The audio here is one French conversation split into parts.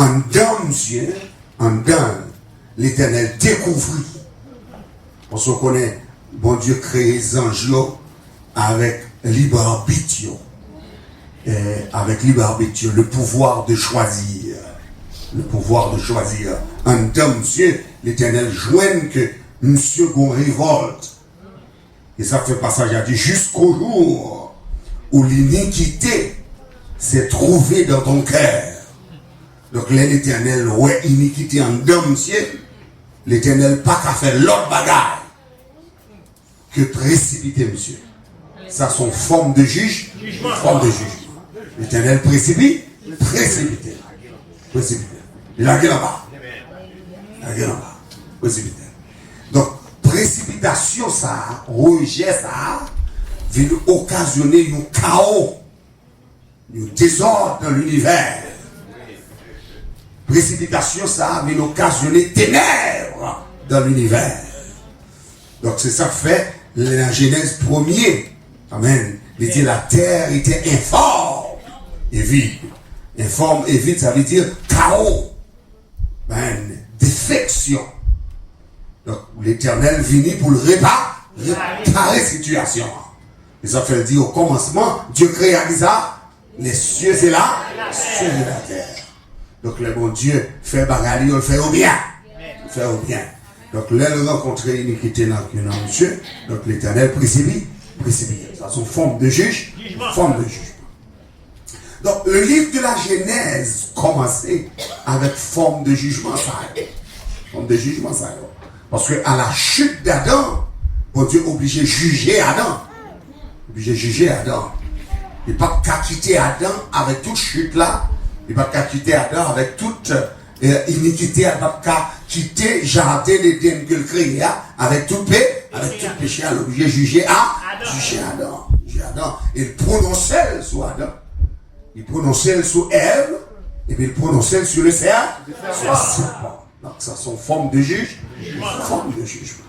en dedans, monsieur, en dedans, l'Éternel découvrit. Parce qu'on connaît, bon Dieu créé les anges avec libre arbitre. Avec libre arbitre, le pouvoir de choisir. Le pouvoir de choisir. En dedans, monsieur, l'Éternel joigne que monsieur gon révolte. Et ça fait passage à dire jusqu'au jour où l'iniquité s'est trouvée dans ton cœur. Donc l'Éternel, ouais, iniquité en dedans, monsieur, l'Éternel pas qu'à faire l'autre bagarre que précipiter, monsieur. Ça, son forme de juge, forme de juge. L'Éternel précipite, précipité. Précipité. La gueule en bas. La gueule en bas. Précipité. Donc, précipitation, ça, rejet, ça, vient occasionner un chaos, un désordre dans l'univers. Précipitation, ça, vient occasionner ténèbres dans l'univers. Donc, c'est ça que fait la Genèse 1er. Amen. Il dit la terre était informe et vide. Informe et vide, ça veut dire chaos. Défection. Donc, l'Éternel vient pour le réparer la situation. Et ça fait dire au commencement, Dieu créa ça, les cieux et la terre. Donc, le bon Dieu fait bagarre, il fait au bien. Il fait au bien. Donc, là, il rencontre l'iniquité dans le monsieur. Donc, l'Éternel précipite. Ça, c'est une forme de juge. Forme de juge. Donc, le livre de la Genèse commençait avec forme de jugement. Forme de jugement, ça. Parce qu'à la chute d'Adam, bon Dieu est obligé de juger Adam. Obligé de juger Adam. Il n'est pas qu'à quitter Adam avec toute chute là. Il n'est pas qu'à quitter Adam avec toute iniquité. Il n'est pas qu'à quitter jardin d'Éden que le créé avec tout péché. Il est obligé de juger Adam. Il prononçait sur Adam. Il prononçait sur Ève. Et puis il prononçait sur le serpent. Donc ça, c'est une forme de juge. Forme de jugement.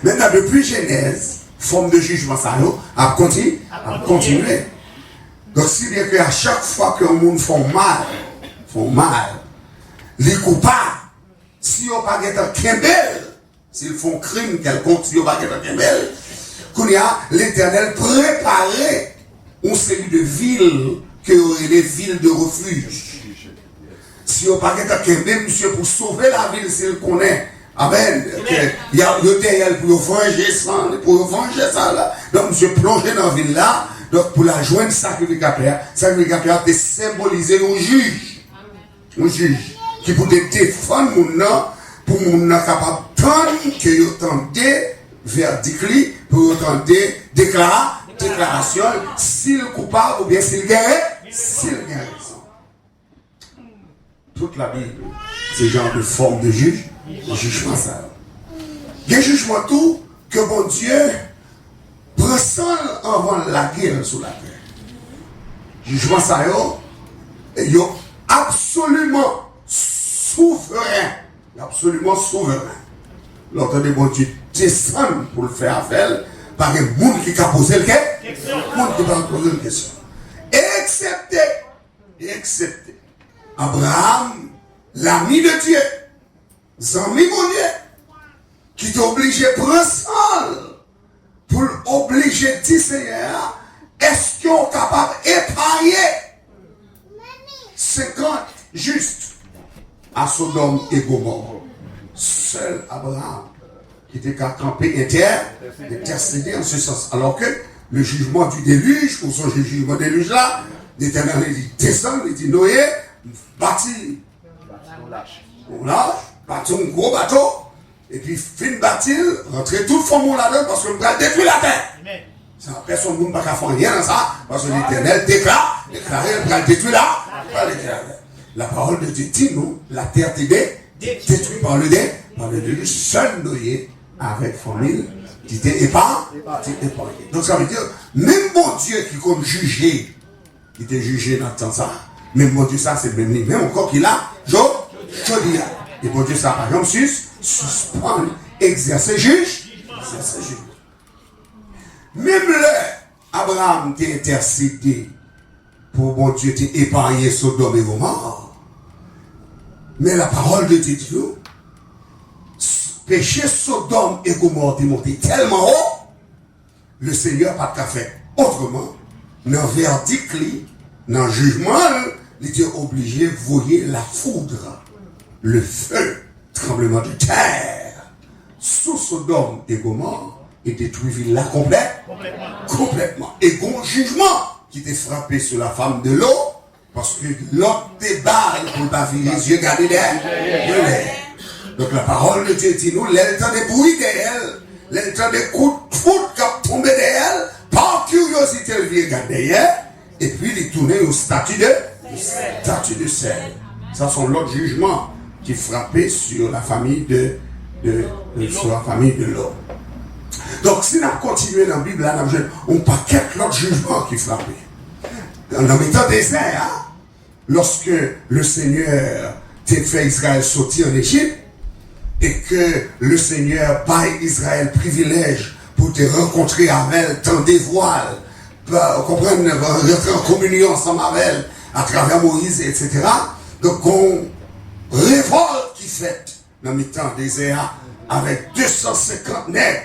Maintenant, depuis Genèse, forme de jugement, ça a continué. Donc, si bien qu'à chaque fois qu'un monde font mal, les coupables, si on pas être Kembel, s'ils font crime quelconque, si on pas être Kembel, qu'on y a l'Éternel préparé une série de villes que les villes de refuge. Si on pas être Kembel, monsieur, pour sauver la ville, s'il connaît, amen, il y a le derrière pour venger ça, là. Donc, monsieur, plongé dans la ville là, donc pour la joindre sacrificateur est symbolisé un juge. Un juge qui peut défendre mon nom, pour mon nom capable d'entendre que vous entendez verdict, pour vous entendez déclaration, s'il est coupable ou bien s'il gagne raison. Toute la Bible, c'est genre de forme de juge, jugement ça. Il y a un jugement tout que mon Dieu prend seul avant la guerre sur la terre. Jugement ça, il est absolument souverain. Absolument souverain. L'entendez, mon Dieu descend pour le faire affaire par un monde qui a posé le question. Monde qui a posé la question. Excepté Abraham, l'ami de Dieu, Zami mon Dieu, qui t'a obligé de prendre seul pour obliger de dire, Seigneur, est-ce qu'on est capable d'épargner 50 justes à Sodome et Gomorrhe? Seul Abraham qui était qu'à camper intercéder en ce sens. Alors que le jugement du déluge, pour son jugement du déluge là, l'Éternel dit descend, il dit Noé, bâti, on lâche, bâti un gros bateau, et puis fin bâtir, rentrer tout le fond là-dedans parce qu'on va détruire la terre. Ça, personne ne va faire rien dans ça, parce que l'Éternel déclaré, il va détruire la parole de Dieu dit nous, la terre était détruite par le déluge, seul Noé avec famille qui était épargné. Donc ça veut dire, même mon Dieu qui compte juger, qui était jugé dans le temps ça, même mon Dieu ça c'est le même, même encore qu'il a, je dis là. Et mon Dieu ça par exemple, suspend, exercer juge. Même là, Abraham t'a intercédé pour mon Dieu t'épargner Sodome et Gomorrhe. Mais la parole de Dieu dit, péché Sodome et Gomorrhe est monté tellement haut, le Seigneur n'a pas fait autrement. Dans le verdict, dans le jugement, il était obligé de voyer la foudre, le feu, tremblement de terre, sous Sodome et Gomorrhe, et détruit la complètement. Et bon jugement qui était frappé sur la femme de l'eau, parce que l'autre débarque pour ne pas virer les yeux garder d'air. Donc la parole de Dieu dit nous, l'entend des bruits d'elle, l'entend des coups de foudre qui tombent d'elle, par curiosité, il vient regarder, et puis il tourne au statut de sel. Ça sont l'autre jugement qui frappait sur la famille sur la famille de l'eau. Donc si on continue dans la Bible, là, on paquet l'autre jugement qui frappait. Dans le temps désert, lorsque le Seigneur t'a fait Israël sortir en Égypte, et que le Seigneur paye Israël privilège pour te rencontrer avec elle, t'en dévoile, comprendre, rentrer en communion ensemble avec elle, à travers Moïse, etc. Donc on révolte qui fait dans le temps désert avec 250 nègres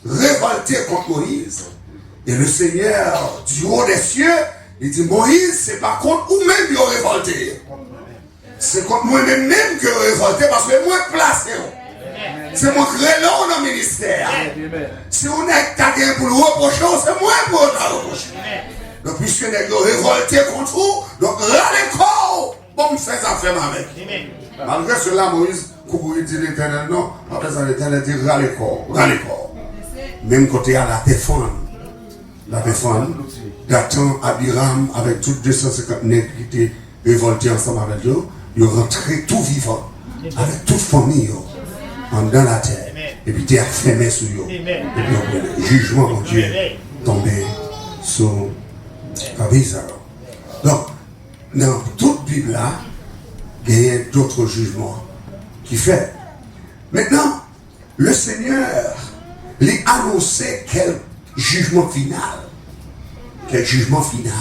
révoltés contre Moïse. Et le Seigneur du haut des cieux, il dit Moïse, c'est pas contre vous-même qui ont révolté. C'est contre moi-même que vous révolté parce que moi placé. C'est moi qui est là dans le ministère. Si on est quelqu'un pour le reprocher, c'est moi pour le reprocher. Donc puisque vous avez révolté contre vous, donc râlez corps, bon, faites affaire avec. Malgré cela, Moïse, il dit l'Éternel, non, après ça, l'Éternel dit râlez corps. Même côté à la défendre, Dathan, Abiram, avec toutes 250 nègres qui étaient révoltés ensemble avec eux, ils ont rentré tout vivant, avec toute famille, dans la terre. Et puis, ils ont fermé sur eux. Et puis, le jugement, mon Dieu, tombé sur Israël. Donc, dans toute Bible là, il y a d'autres jugements qui fait. Maintenant, le Seigneur lui a annoncé quel jugement final. Quel jugement final.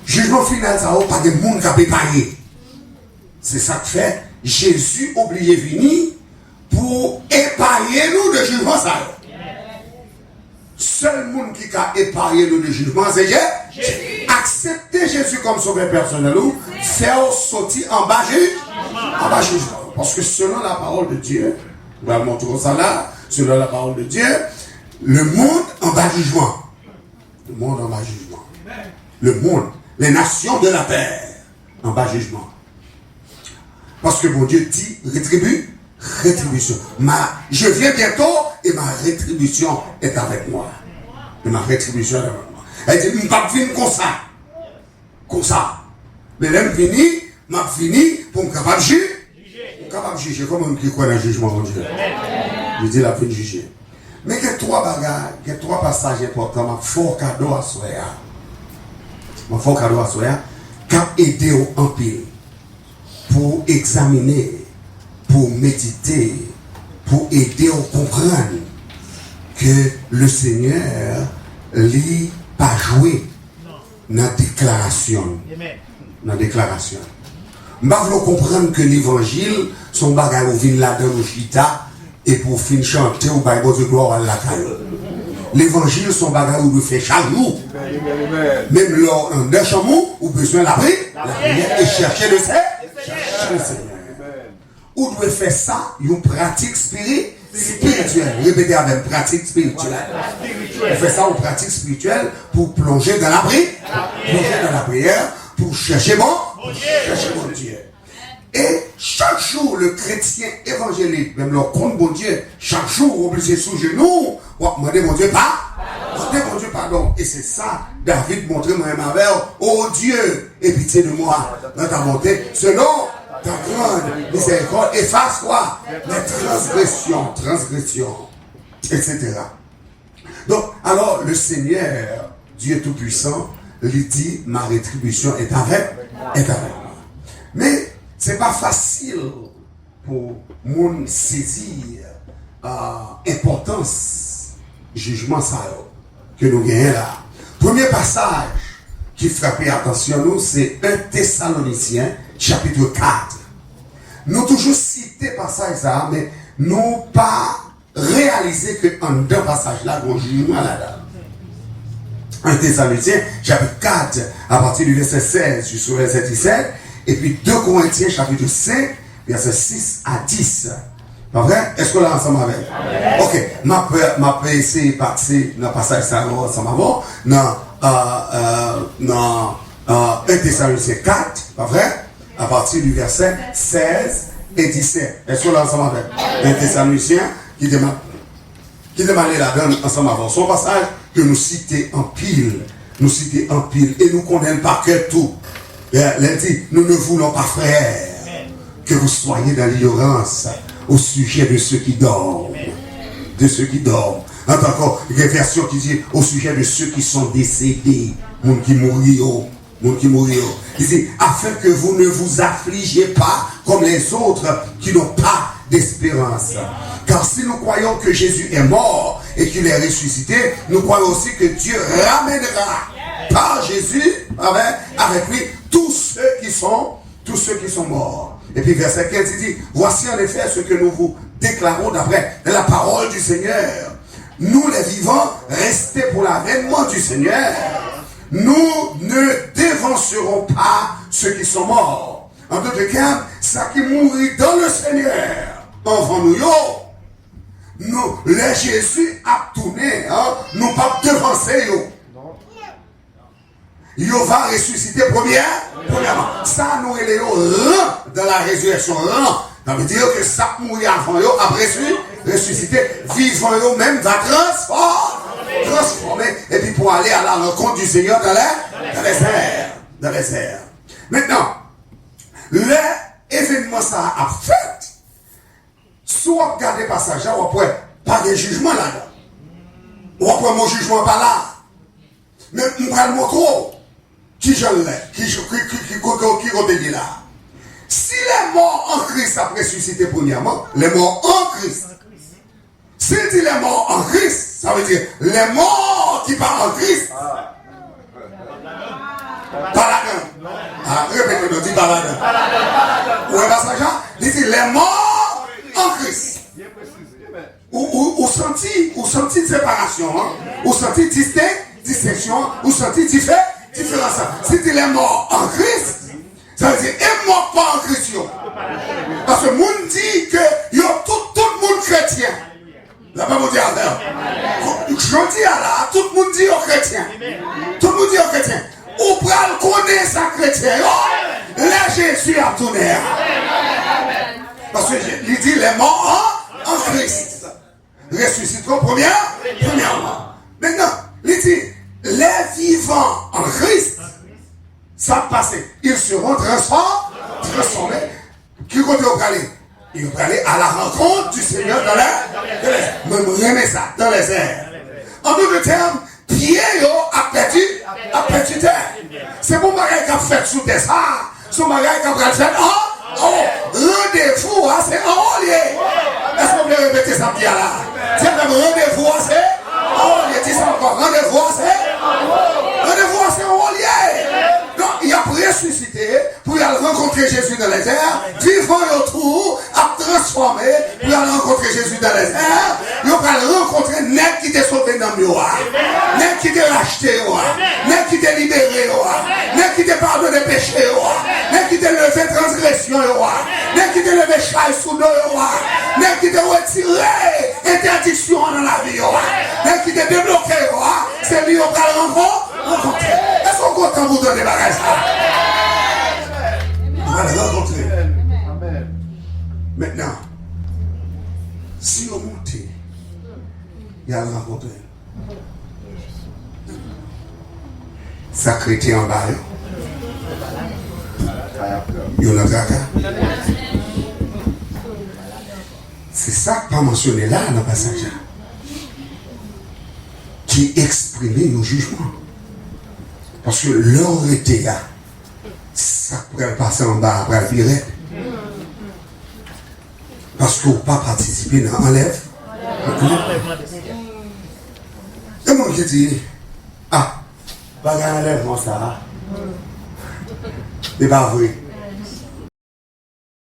Jugement final, ça va pas de monde qui a préparé. C'est ça que fait Jésus obligé de venir pour épargner nous de jugement ça. Seul monde qui a épargné nous de jugement, c'est Jésus. Accepter Jésus comme sauveur personnel ou faire sortir en bas jugement. Parce que selon la parole de Dieu, on va montrer ça là, selon la parole de Dieu, le monde en bas jugement. Le monde en bas jugement. Le monde, les nations de la terre en bas jugement. Parce que mon Dieu dit rétribution. Je viens bientôt et ma rétribution est avec moi. Et ma rétribution est avec moi. Elle dit, je ne vais pas venir comme ça. Comme ça. Mais là, je m'a fini pour me capable de juger. Capable de juger. Comment on croit dans le jugement, mon Dieu? Je dis, la fin de juger. Mais il y a trois bagages, il y a trois passages importants. Ma fort cadeau à soi. Ma fort cadeau à soi. Qui a aidé au empire pour examiner, pour méditer, pour aider à comprendre que le Seigneur lui pas joué dans la déclaration. Dans la déclaration. Je veux comprendre que l'évangile, son bagage où vient là dans le chita et pour finir chanter ou bailler de gloire à la caille. L'évangile, son bagage où il fait chaque jour. Même lors d'un chamou, où besoin de la prière et chercher le Seigneur. Où doit faire ça, une pratique spirituelle. Répétez avec pratique spirituelle. On fait ça en pratique spirituelle pour plonger dans la prière. Plonger dans la prière pour chercher mon Dieu. Et chaque jour, le chrétien évangélique, même leur compte mon Dieu, chaque jour, obligé sous genoux, demander mon Dieu pardon. Et c'est ça, David montrait moi-même avec, oh Dieu, aie pitié de moi dans ta bonté, selon ta grande miséricorde, efface quoi? Les transgressions, etc. Donc, alors, le Seigneur, Dieu Tout-Puissant, lui dit, ma rétribution est avec moi. Mais, c'est pas facile pour moun saisir importance jugement ça que nous gagnons là. Premier passage qui frappe attention nous, c'est 1 Thessaloniciens chapitre 4. nous toujours citer passage ça, mais nous pas réaliser que en deux passages là, on joue là-dedans. 1 Thessaloniciens, chapitre 4, à partir du verset 16 jusqu'au verset 17, et puis 2 Corinthiens, chapitre 5, verset 6 à 10. Pas vrai? Est-ce qu'on l'a ensemble avec? Amen. Ok, ma peux essayer de passer dans le passage ça ensemble avant, dans 1 Thessaloniciens 4, pas vrai? À partir du verset 16 et 17. Est-ce qu'on l'a ensemble avec? 1 Thessaloniciens qui demande la donne ensemble avant. Son passage que nous citons en pile. Nous citons en pile. Et nous connaissons par cœur tout. Elle dit, nous ne voulons pas, frères, que vous soyez dans l'ignorance au sujet de ceux qui dorment. De ceux qui dorment. Encore une version qui dit au sujet de ceux qui sont décédés. Monde qui mouriront. Il dit, afin que vous ne vous affligez pas comme les autres qui n'ont pas d'espérance. Car si nous croyons que Jésus est mort et qu'il est ressuscité, nous croyons aussi que Dieu ramènera par Jésus, avec lui, tous ceux qui sont morts. Et puis verset 15, il dit, voici en effet ce que nous vous déclarons d'après la parole du Seigneur. Nous les vivants, restés pour l'avènement du Seigneur, nous ne dévancerons pas ceux qui sont morts. En d'autres termes, ça qui mourit dans le Seigneur, avant nous, les Jésus a tourné, nous pas devancer il va ressusciter premièrement. Ça nous est dans la résurrection. Ça veut dire que ça mourit avant après ressusciter, vivant même va transformer. Et puis pour aller à la rencontre du Seigneur dans les airs. Maintenant, l'événement ça a fait. Soit regarder le passage, ou après, pas de jugement là-dedans. Ou après, mon jugement pas là. Mais on va le montrer. Qui j'en l'ai, qui continue là. Si les morts en Christ a ressuscité premièrement, les morts en Christ. Si dit les morts en Christ, ça veut dire les morts qui partent en Christ. Pas là-dedans. Répétez-nous, dis pas là-dedans. Où est passage là? Il dit les morts en Christ. Ou senti séparation, ou senti distinction, ou senti différence. Si tu es mort en Christ, ça veut dire et mort pas en Christ. Parce que le monde dit que tout le monde chrétien. La Bible dit alors. Je dis là, tout le monde dit aux chrétiens. Tout le monde dit aux chrétiens. Ou pral connaître sa chrétien. Là Jésus a tourné. Parce que il dit les morts en Christ. Ressusciteront premièrement. Maintenant, il dit les vivants en Christ, ça passe. Ils seront transformés. Qui compte aller? Ils vont aller à la rencontre du Seigneur dans les airs. Même remet ça dans les airs. En d'autres termes, Pierre a perdu terre. C'est pour bagage qui a fait sous terre ça. Son bagage qui a fait rendez-vous, c'est en haut lié. Est-ce qu'on peut répéter ça bien là? C'est même rendez-vous, c'est en haut lié. Dis ça encore. Rendez-vous, c'est en haut lié. Donc, il a ressuscité pour aller rencontrer Jésus dans les airs, vivant autour, à transformer, pour aller rencontrer Jésus dans les airs. Il va rencontrer Nèk qui t'est sauvé dans le miroir, Nèk qui t'est racheté, Nèk qui t'est libéré, Nèk qui t'est pardonné péché, Nèk qui t'est levé transgression, Nèk qui t'est levé chaille sous nous, Nèk qui t'est retiré interdiction dans la vie, Nèk qui t'est débloqué, c'est lui qui va le rencontrer. Est-ce qu'on compte vous donner des bagages là? On va le rencontrer. Maintenant, si on monte, il y a le rencontrer. Sacré en bas. Il y a le caca. C'est ça que pas mentionné là dans le passage. Qui exprimait nos jugements. Parce que l'heure était là. Ça pourrait passer en bas après la virée. Parce qu'on n'a pas participé dans l'enlève. Et moi qui dis, pas d'enlèvement ça. C'est pas vrai.